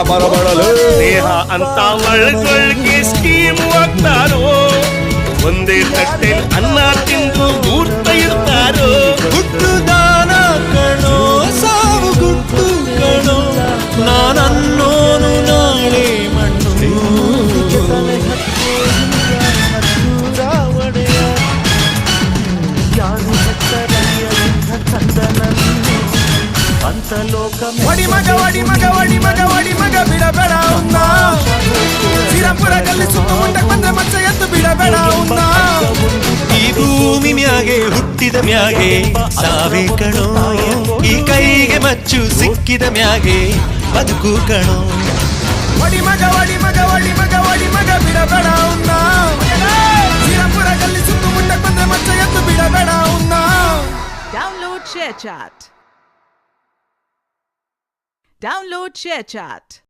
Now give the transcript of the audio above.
ಬರಬೇಡಲು ಸ್ನೇಹ ಅಂತ ಒಳಗೊಳಗೆ ಸ್ಕೀಮ್ ಆಗ್ತಾರೋ, ಒಂದೇ ತಟ್ಟೆಲ್ ಅನ್ನ ತಿಂದು ಮೂರ್ತ ಇರ್ತಾರೋ. ಹುಟ್ಟು ದಾನ ಕಣೋ ಸಾವು ಗುಟ್ಟು ಕಣೋ, ನಾನನ್ನೋನು ನಾಳೆ ಮಣ್ಣು. వడి మగ వడి మగ వడి మగ వడి మగ ಬಿಡಬೇಡ ಉನ್ನ, ಸಿರಪುರ ಗಲ್ಲಿ ಸುತ್ತ ಮುಂದೆ ಬಂದ್ರೆ ಮಚ್ಚ ಎತ್ತು ಬಿಡಬೇಡ ಉನ್ನ. ಈ ಭೂಮಿ ಮ್ಯಾಗೆ ಹುಟ್ಟಿದ ಮ್ಯಾಗೆ ಸಾವೇ ಕಣೋ, ಈ ಕೈಗೆ ಮಚ್ಚು ಸಿಕ್ಕಿದ ಮ್ಯಾಗೆ ಬದುಕು ಕಣೋ. ವಡಿ ಮಗ ವಡಿ ಮಗ ವಡಿ ಮಗ ವಡಿ ಮಗ ಬಿಡಬೇಡ ಉನ್ನ, ಸಿರಪುರ ಗಲ್ಲಿ ಸುತ್ತ ಮುಂದೆ ಬಂದ್ರೆ ಮಚ್ಚ ಎತ್ತು ಬಿಡಬೇಡ ಉನ್ನ. Download ShareChat.